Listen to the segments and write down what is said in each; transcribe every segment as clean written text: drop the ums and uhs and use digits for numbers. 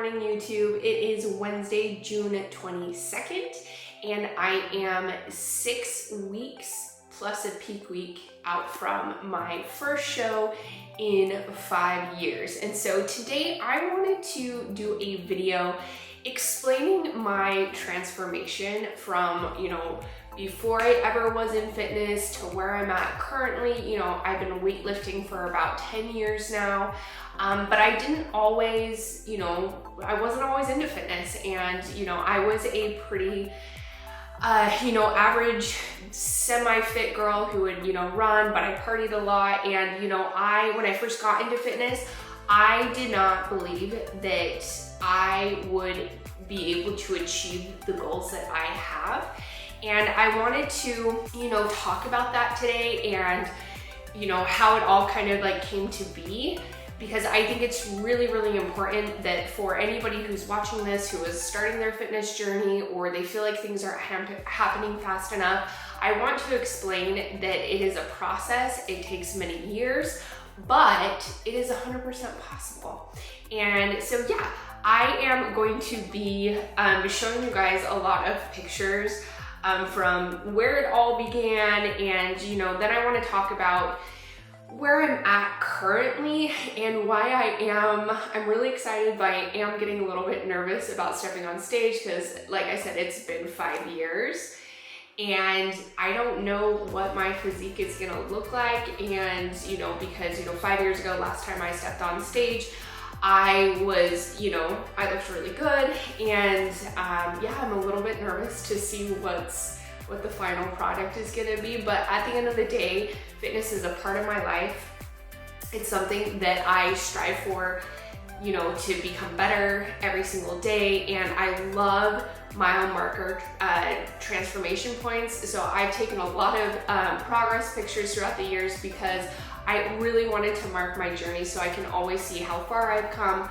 morning, YouTube. It is Wednesday, June 22nd, and I am 6 weeks plus a peak week out from my first show in 5 years. And so today I wanted to do a video explaining my transformation from, before I ever was in fitness to where I'm at currently. I've been weightlifting for about 10 years now, but I didn't always, I wasn't always into fitness, and, I was a pretty, average semi-fit girl who would, run, but I partied a lot. And, when I first got into fitness, I did not believe that I would be able to achieve the goals that I have. And I wanted to, talk about that today and, how it all kind of like came to be, because I think it's really, really important that for anybody who's watching this, who is starting their fitness journey, or they feel like things aren't happening fast enough, I want to explain that it is a process. It takes many years, but it is 100% possible. And so, yeah, I am going to be showing you guys a lot of pictures from where it all began, and then I want to talk about where I'm at currently and why I'm really excited, but I am getting a little bit nervous about stepping on stage because, like I said, it's been 5 years and I don't know what my physique is gonna look like. And because 5 years ago, last time I stepped on stage, I was, I looked really good, and I'm a little bit nervous to see what the final product is gonna be. But at the end of the day, fitness is a part of my life. It's something that I strive for, to become better every single day, and I love mile marker transformation points. So I've taken a lot of progress pictures throughout the years because I really wanted to mark my journey so I can always see how far I've come,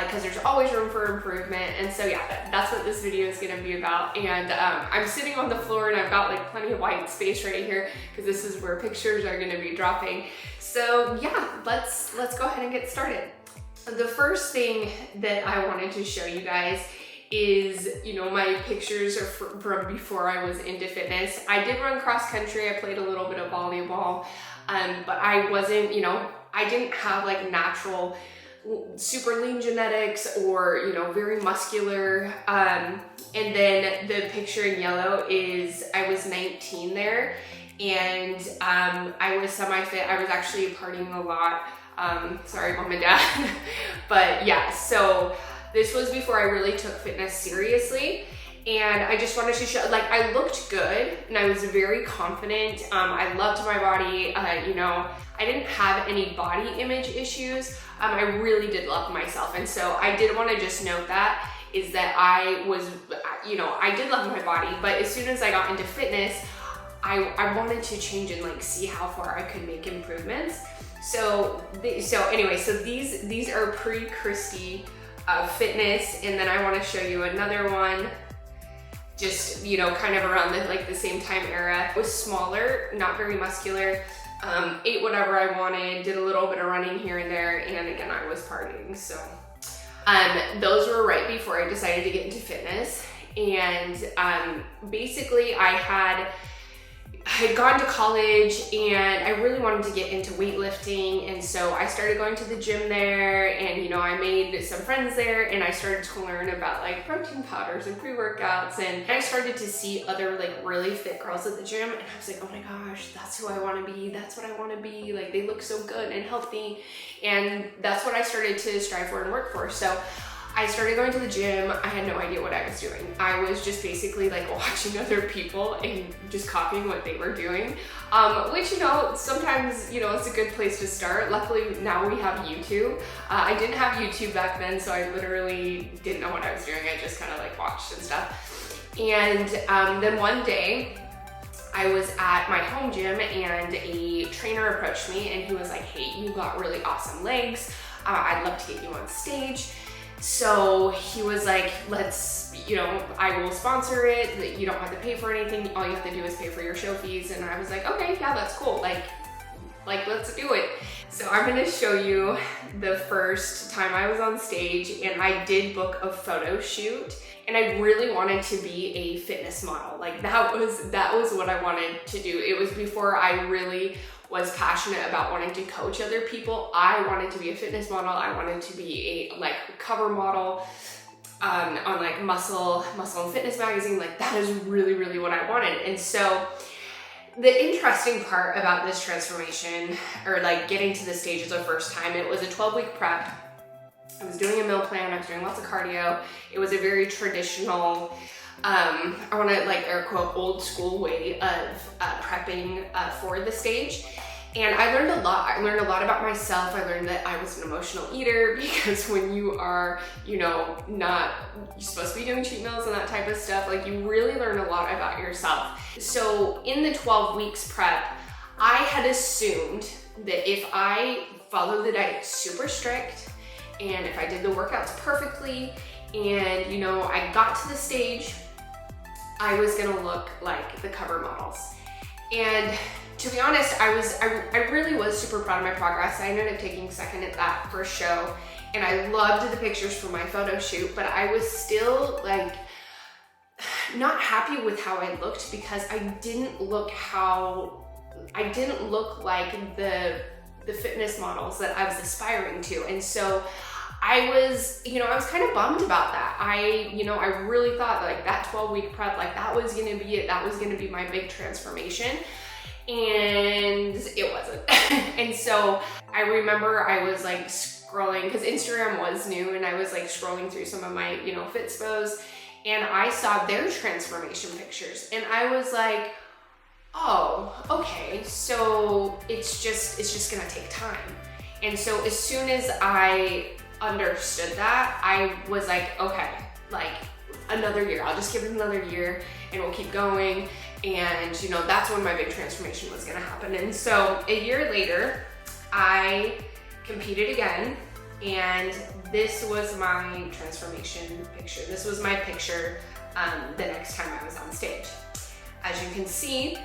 because there's always room for improvement. And so yeah, that's what this video is gonna be about. And I'm sitting on the floor and I've got like plenty of white space right here because this is where pictures are gonna be dropping. So yeah, let's go ahead and get started. The first thing that I wanted to show you guys is, my pictures are from before I was into fitness. I did run cross country, I played a little bit of volleyball, but I wasn't, I didn't have like natural super lean genetics or, very muscular. And then the picture in yellow is I was 19 there, and I was semi-fit. I was actually partying a lot. Sorry, mom and dad. But yeah, so this was before I really took fitness seriously. And I just wanted to show, like, I looked good and I was very confident. I loved my body. I didn't have any body image issues. I really did love myself. And so I did want to just note that, is that I was, I did love my body, but as soon as I got into fitness, I wanted to change and like see how far I could make improvements. So these are pre-Kristie fitness. And then I want to show you another one, just, kind of around the same time era. I was smaller, not very muscular, ate whatever I wanted, did a little bit of running here and there, and again, I was partying. So those were right before I decided to get into fitness. And basically I had gone to college and I really wanted to get into weightlifting, and so I started going to the gym there, and I made some friends there, and I started to learn about like protein powders and pre-workouts, and I started to see other like really fit girls at the gym, and I was like, oh my gosh, that's who I want to be, that's what I want to be, like they look so good and healthy, and that's what I started to strive for and work for. So I started going to the gym. I had no idea what I was doing. I was just basically like watching other people and just copying what they were doing, which, sometimes, it's a good place to start. Luckily now we have YouTube. I didn't have YouTube back then, so I literally didn't know what I was doing. I just kind of like watched and stuff. And then one day I was at my home gym and a trainer approached me and he was like, hey, you got really awesome legs. I'd love to get you on stage. So he was like, let's, I will sponsor it. You don't have to pay for anything. All you have to do is pay for your show fees. And I was like, okay, yeah, that's cool. Like, like, let's do it. So I'm gonna show you the first time I was on stage, and I did book a photo shoot, and I really wanted to be a fitness model. Like that was what I wanted to do. It was before I really was passionate about wanting to coach other people. I wanted to be a fitness model. I wanted to be a like cover model on like Muscle and Fitness magazine. Like that is really, really what I wanted. And so the interesting part about this transformation, or like getting to the stage for the first time, it was a 12-week prep. I was doing a meal plan, I was doing lots of cardio. It was a very traditional, I want to like air quote, old school way of prepping for the stage. And I learned a lot. I learned a lot about myself. I learned that I was an emotional eater, because when you are, you know, you're supposed to be doing cheat meals and that type of stuff, like you really learn a lot about yourself. So in the 12 weeks prep, I had assumed that if I followed the diet super strict, and if I did the workouts perfectly, and you know, I got to the stage, I was gonna look like the cover models. And to be honest, I really was super proud of my progress. I ended up taking second at that first show, and I loved the pictures from my photo shoot, but I was still like not happy with how I looked, because I didn't look like the fitness models that I was aspiring to. And so I was kind of bummed about that. I really thought like that 12-week prep, like that was gonna be it. That was gonna be my big transformation. And it wasn't. And so I remember I was like scrolling, because Instagram was new, and I was like scrolling through some of my, Fitspos, and I saw their transformation pictures, and I was like, oh, okay, so it's just gonna take time. And so as soon as I understood that, I was like, okay, like another year, I'll just give it another year and we'll keep going. And that's when my big transformation was gonna happen. And so a year later, I competed again, and this was my transformation picture. This was my picture the next time I was on stage. As you can see,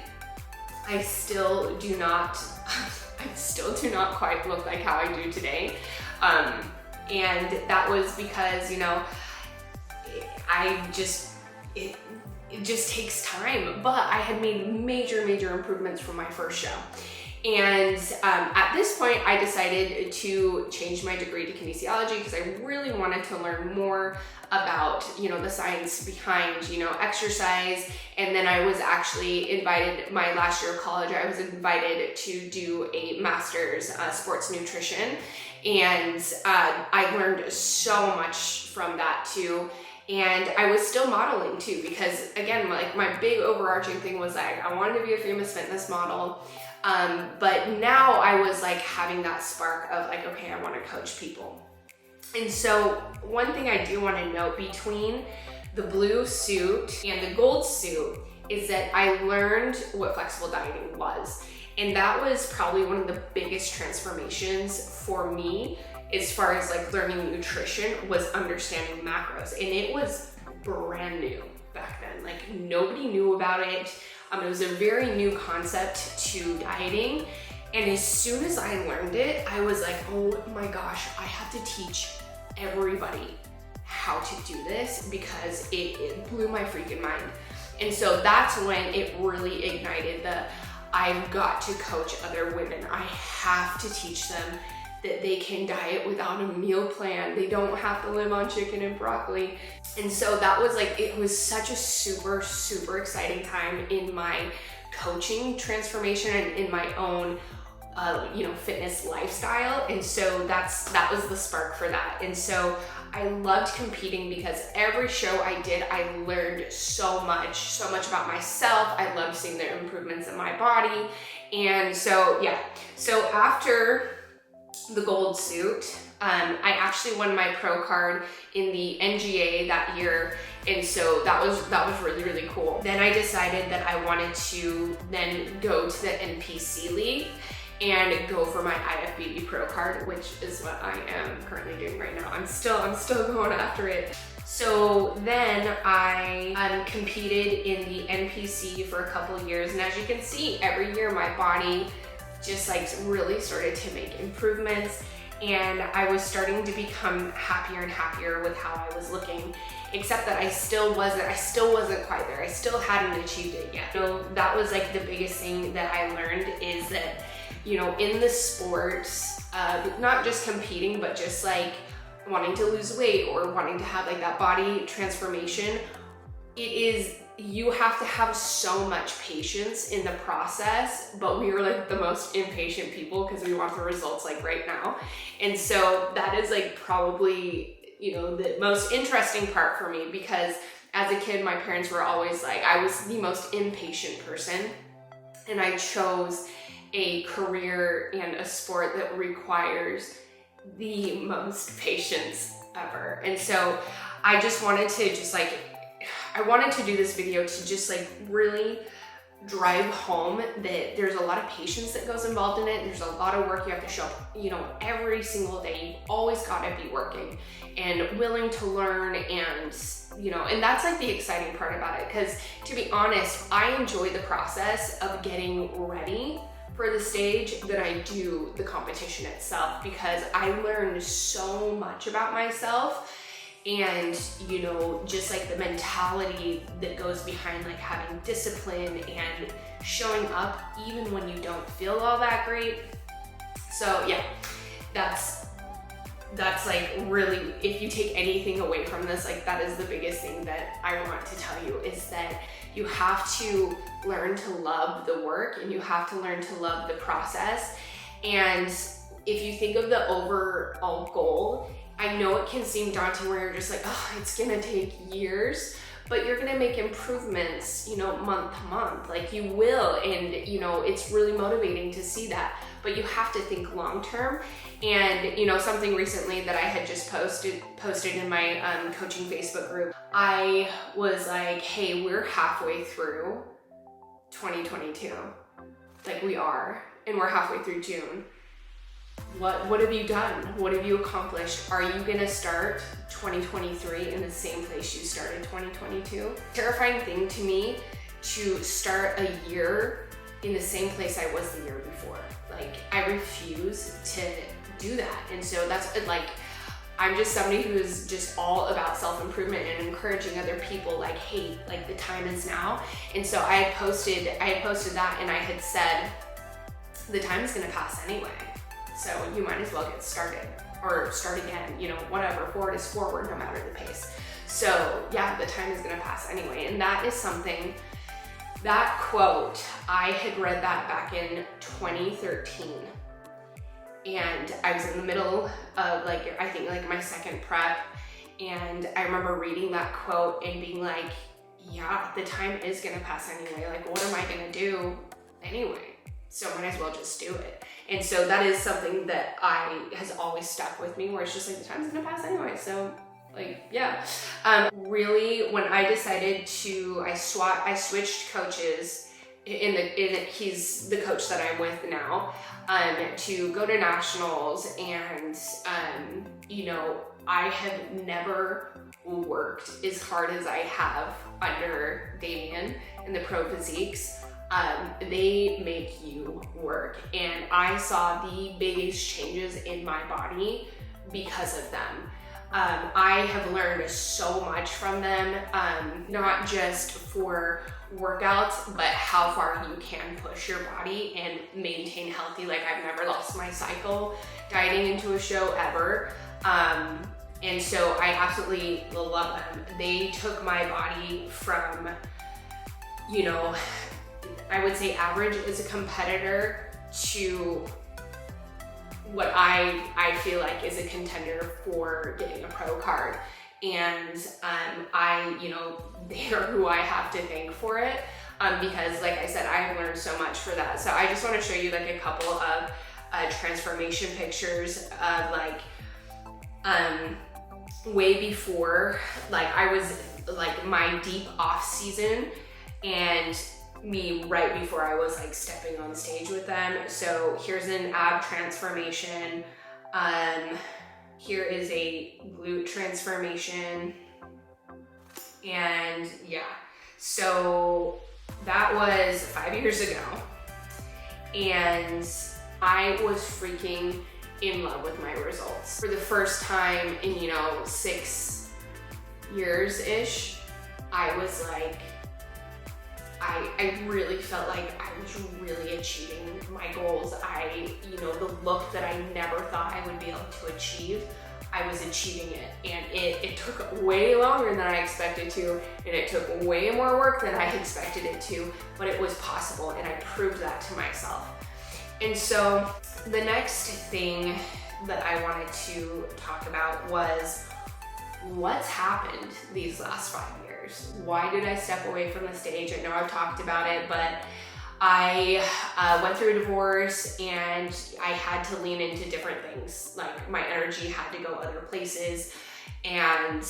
I still do not quite look like how I do today. And that was because, it just takes time, but I had made major improvements from my first show. And at this point, I decided to change my degree to kinesiology, because I really wanted to learn more about, the science behind, exercise. And then I was actually invited, my last year of college, I was invited to do a master's sports nutrition. And I learned so much from that too. And I was still modeling too, because again, like my big overarching thing was like, I wanted to be a famous fitness model. But now I was like having that spark of like, okay, I want to coach people. And so one thing I do want to note between the blue suit and the gold suit is that I learned what flexible dieting was. And that was probably one of the biggest transformations for me as far as like learning nutrition, was understanding macros. And it was brand new back then. Like nobody knew about it. It was a very new concept to dieting. And as soon as I learned it, I was like, oh my gosh, I have to teach everybody how to do this, because it blew my freaking mind. And so that's when it really ignited I've got to coach other women. I have to teach them that they can diet without a meal plan. They don't have to live on chicken and broccoli. And so that was like, it was such a super exciting time in my coaching transformation and in my own fitness lifestyle. And so that was the spark for that. And so I loved competing, because every show I did, I learned so much about myself. I loved seeing the improvements in my body. And so, yeah. So after the gold suit, I actually won my pro card in the NGA that year. And so that was really cool. Then I decided that I wanted to then go to the NPC league and go for my IFBB pro card, which is what I am currently doing right now. I'm still going after it. So then I competed in the NPC for a couple of years, and as you can see, every year my body just like really started to make improvements, and I was starting to become happier and happier with how I was looking, except that I still wasn't quite there. I still hadn't achieved it yet. So that was like the biggest thing that I learned, is that, you know, in the sports, not just competing, but just like wanting to lose weight or wanting to have like that body transformation, you have to have so much patience in the process, but we are like the most impatient people because we want the results like right now. And so that is like probably, you know, the most interesting part for me, because as a kid, my parents were always like, I was the most impatient person, and I chose a career and a sport that requires the most patience ever. And so I just wanted to I wanted to do this video to just like really drive home that there's a lot of patience that goes involved in it. There's a lot of work. You have to show up, you know, every single day. You've always got to be working and willing to learn, and, you know, and that's like the exciting part about it. Because to be honest, I enjoy the process of getting ready for the stage that I do the competition itself, because I learned so much about myself. And, you know, just like the mentality that goes behind like having discipline and showing up even when you don't feel all that great. So yeah, that's like really, if you take anything away from this, like that is the biggest thing that I want to tell you, is that you have to learn to love the work, and you have to learn to love the process. And if you think of the overall goal, I know it can seem daunting where you're just like, oh, it's gonna take years, but you're gonna make improvements, you know, month to month, like you will. And, you know, it's really motivating to see that, but you have to think long-term. And, you know, something recently that I had just posted in my coaching Facebook group, I was like, hey, we're halfway through 2022. Like we are, and we're halfway through June. What have you done? What have you accomplished? Are you gonna start 2023 in the same place you started 2022? Terrifying thing to me to start a year in the same place I was the year before. Like, I refuse to do that. And so that's like, I'm just somebody who is just all about self-improvement and encouraging other people, like, hey, like the time is now. And so I had posted that, and I had said, the time is gonna pass anyway. So you might as well get started, or start again, you know, whatever. Forward is forward, no matter the pace. So yeah, the time is gonna pass anyway. And that is something, that quote, I had read that back in 2013. And I was in the middle of like, I think like my second prep. And I remember reading that quote and being like, yeah, the time is gonna pass anyway. Like, what am I gonna do anyway? So might as well just do it. And so that is something that has always stuck with me, where it's just like, the time's gonna pass anyway. So like, yeah. Really, when I decided to, I switched coaches he's the coach that I'm with now, to go to nationals. And, you know, I have never worked as hard as I have under Damien and the Pro Physiques. They make you work, and I saw the biggest changes in my body because of them. I have learned so much from them, not just for workouts, but how far you can push your body and maintain healthy. Like, I've never lost my cycle dieting into a show ever. And so I absolutely love them. They took my body from, you know, I would say average as a competitor to what I feel like is a contender for getting a pro card. And you know, they're who I have to thank for it, because like I said, I have learned so much for that. So I just want to show you like a couple of transformation pictures of like way before, like I was like my deep off season, and me right before I was like stepping on stage with them. So here's an ab transformation. Here is a glute transformation. And yeah, so that was 5 years ago. and I was freaking in love with my results. For the first time in, 6 years-ish, I was like, I really felt like I was really achieving my goals. The look that I never thought I would be able to achieve, I was achieving it. And it took way longer than I expected to, and it took way more work than I expected it to, but it was possible, and I proved that to myself. And so the next thing that I wanted to talk about was what's happened these last 5 years. Why did I step away from the stage? I know I've talked about it, but I went through a divorce and I had to lean into different things. Like my energy had to go other places, and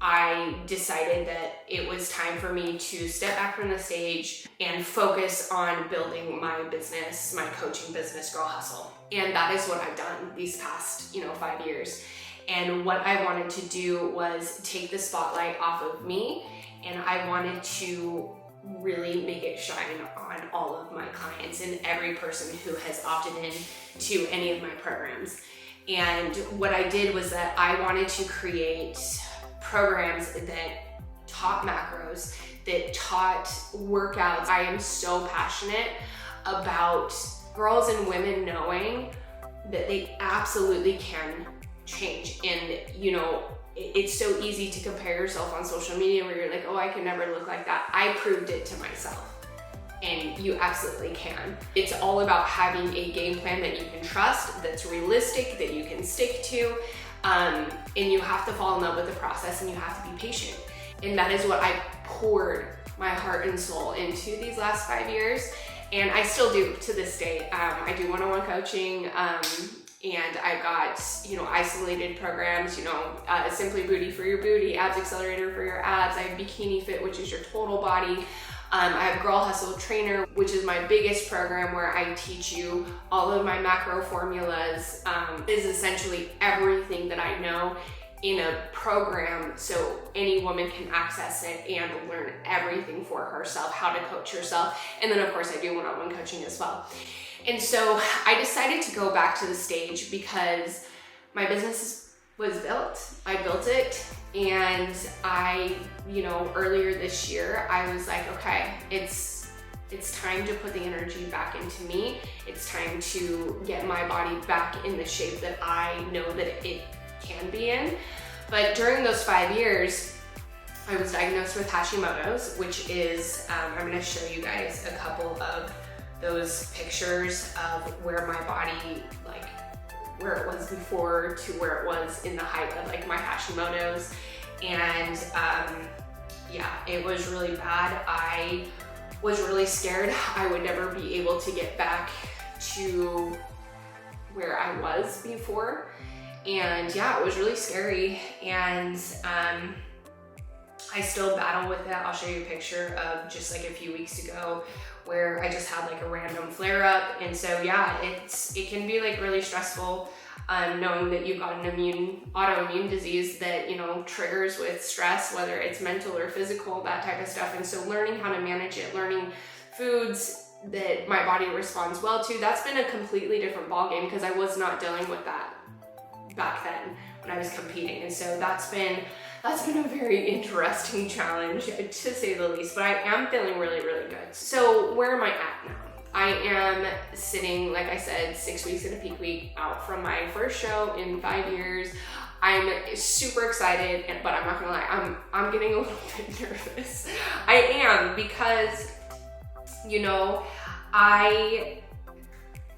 I decided that it was time for me to step back from the stage and focus on building my business, my coaching business, Girl Hustle. And that is what I've done these past, 5 years. And what I wanted to do was take the spotlight off of me, and I wanted to really make it shine on all of my clients and every person who has opted in to any of my programs. And what I did was that I wanted to create programs that taught macros, that taught workouts. I am so passionate about girls and women knowing that they absolutely can change. And it's so easy to compare yourself on social media where you're like, oh, I can never look like that. I proved it to myself, and you absolutely can. It's all about having a game plan that you can trust, that's realistic, that you can stick to, and you have to fall in love with the process, and you have to be patient. And that is what I poured my heart and soul into these last 5 years, and I still do to this day. I do one-on-one coaching, and I've got, isolated programs, Simply Booty for your booty, Abs Accelerator for your abs. I have Bikini Fit, which is your total body. I have Girl Hustle Trainer, which is my biggest program where I teach you all of my macro formulas. Is essentially everything that I know in a program so any woman can access it and learn everything for herself, how to coach herself. And then of course I do one-on-one coaching as well. And so I decided to go back to the stage because my business was built. I built it, and I, earlier this year, I was like, okay, it's time to put the energy back into me. It's time to get my body back in the shape that I know that it can be in. But during those 5 years, I was diagnosed with Hashimoto's, which is, I'm gonna show you guys a couple of those pictures of where my body, like where it was before to where it was in the height of like my Hashimoto's. And it was really bad. I was really scared I would never be able to get back to where I was before. And it was really scary. And I still battle with that. I'll show you a picture of just like a few weeks ago where I just had like a random flare up. And so it can be like really stressful knowing that you've got an autoimmune disease that, triggers with stress, whether it's mental or physical, that type of stuff. And so learning how to manage it, learning foods that my body responds well to, that's been a completely different ballgame because I was not dealing with that back then when I was competing. And so that's been a very interesting challenge, to say the least, but I am feeling really, really good. So where am I at now? I am sitting, like I said, 6 weeks in a peak week out from my first show in 5 years. I'm super excited, but I'm not gonna lie, I'm getting a little bit nervous. I am, because,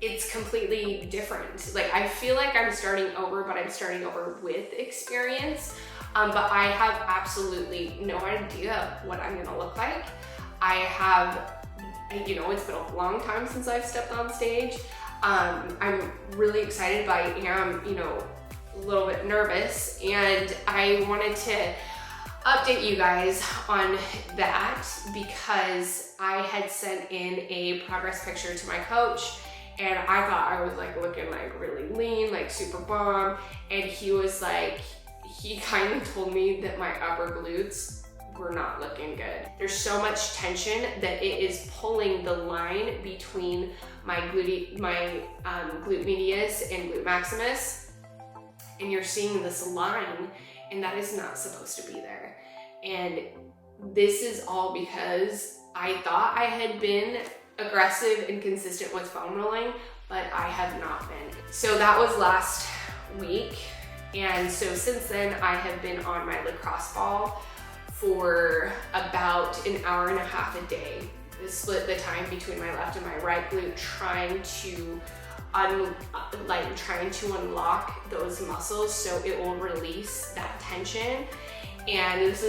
it's completely different. Like, I feel like I'm starting over, but I'm starting over with experience. But I have absolutely no idea what I'm gonna look like. It's been a long time since I've stepped on stage. I'm really excited, but I am, a little bit nervous. And I wanted to update you guys on that because I had sent in a progress picture to my coach, and I thought I was like looking like really lean, like super bomb. And he was like, he kind of told me that my upper glutes were not looking good. There's so much tension that it is pulling the line between my glute medius and glute maximus, and you're seeing this line, and that is not supposed to be there. And this is all because I thought I had been aggressive and consistent with foam rolling, but I have not been. So that was last week. And so since then I have been on my lacrosse ball for about an hour and a half a day. I split the time between my left and my right glute, trying to unlock those muscles so it will release that tension. And this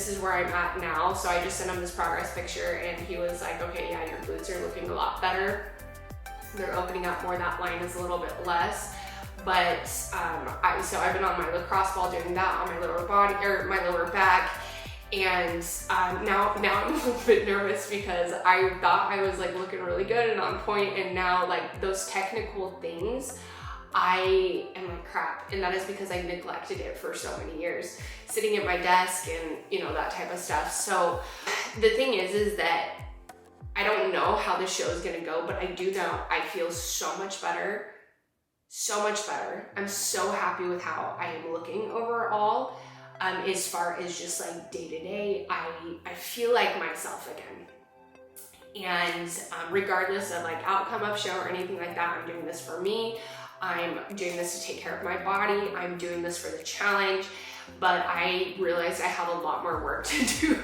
is where I'm at now. So I just sent him this progress picture and he was like, okay, yeah, your glutes are looking a lot better. They're opening up more, that line is a little bit less. But so I've been on my lacrosse ball doing that on my lower body, or my lower back. And now I'm a little bit nervous because I thought I was like looking really good and on point, and now like those technical things, I am like crap. And that is because I neglected it for so many years, sitting at my desk and that type of stuff. So the thing is that I don't know how this show is gonna go, but I do know I feel so much better. So much better. I'm so happy with how I am looking overall. As far as just like day to day, I feel like myself again. And regardless of like outcome of show or anything like that, I'm doing this for me. I'm doing this to take care of my body. I'm doing this for the challenge. But I realized I have a lot more work to do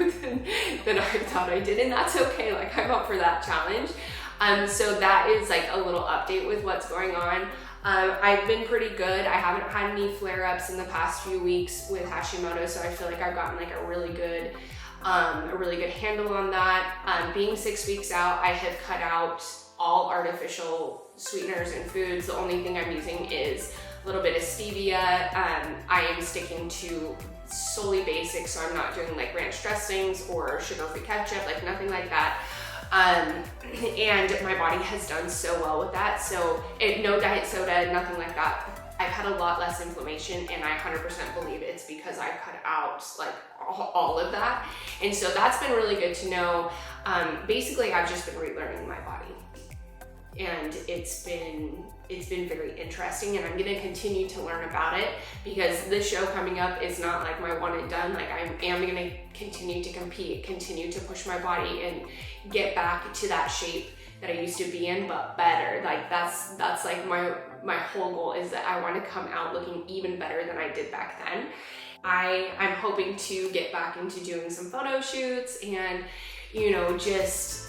than I thought I did, and that's okay. Like, I'm up for that challenge. So that is like a little update with what's going on. I've been pretty good. I haven't had any flare-ups in the past few weeks with Hashimoto, so I feel like I've gotten like a really good handle on that. Being 6 weeks out, I have cut out all artificial sweeteners and foods. The only thing I'm using is a little bit of stevia. I am sticking to solely basic, so I'm not doing like ranch dressings or sugar-free ketchup, like nothing like that. And my body has done so well with that. So no diet soda, nothing like that. I've had a lot less inflammation, and I 100% believe it's because I cut out like all of that. And so that's been really good to know. Basically, I've just been relearning my body, and it's been very interesting, and I'm going to continue to learn about it because this show coming up is not like my one and done. Like, I am going to continue to compete, continue to push my body and get back to that shape that I used to be in, but better. Like, that's like my whole goal, is that I want to come out looking even better than I did back then. I'm hoping to get back into doing some photo shoots, and just,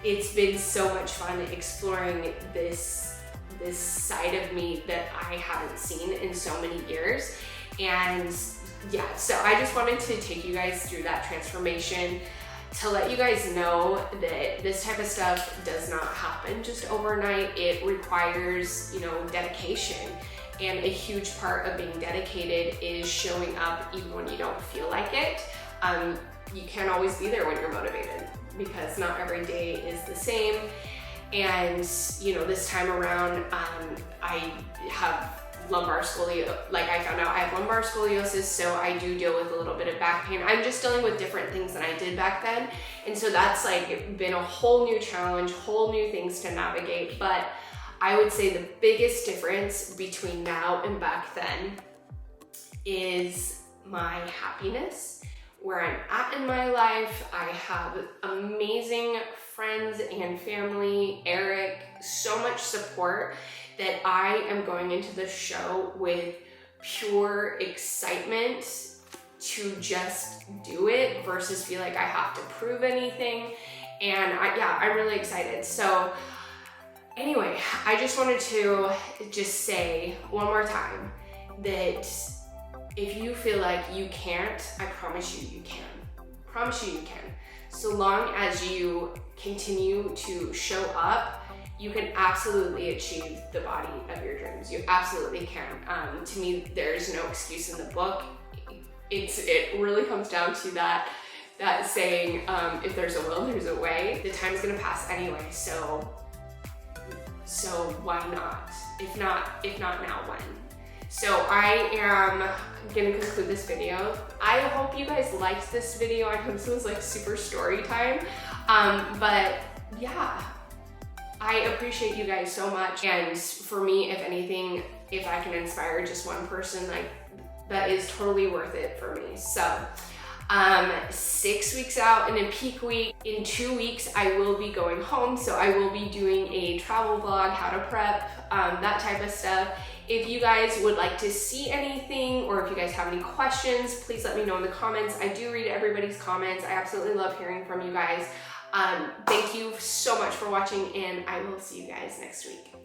it's been so much fun exploring this side of me that I haven't seen in so many years. And yeah, so I just wanted to take you guys through that transformation, to let you guys know that this type of stuff does not happen just overnight. It requires, dedication. And a huge part of being dedicated is showing up even when you don't feel like it. You can't always be there when you're motivated, because not every day is the same. And this time around, I have lumbar scoliosis. Like, I found out I have lumbar scoliosis, so I do deal with a little bit of back pain. I'm just dealing with different things than I did back then. And so that's like been a whole new challenge, whole new things to navigate. But I would say the biggest difference between now and back then is my happiness, where I'm at in my life. I have amazing friends and family, Eric, so much support, that I am going into the show with pure excitement to just do it versus feel like I have to prove anything. And I'm really excited. So anyway, I just wanted to just say one more time that if you feel like you can't, I promise you, you can. Promise you, you can. So long as you continue to show up, you can absolutely achieve the body of your dreams. You absolutely can. To me, there's no excuse in the book. It really comes down to that saying, if there's a will, there's a way. The time's gonna pass anyway, so why not? If not now, when? So I am gonna conclude this video. I hope you guys liked this video. I hope this was like super story time. But yeah, I appreciate you guys so much. And for me, if anything, if I can inspire just one person, like that is totally worth it for me. So 6 weeks out in a peak week. In 2 weeks, I will be going home. So I will be doing a travel vlog, how to prep, that type of stuff. If you guys would like to see anything, or if you guys have any questions, please let me know in the comments. I do read everybody's comments. I absolutely love hearing from you guys. Thank you so much for watching, and I will see you guys next week.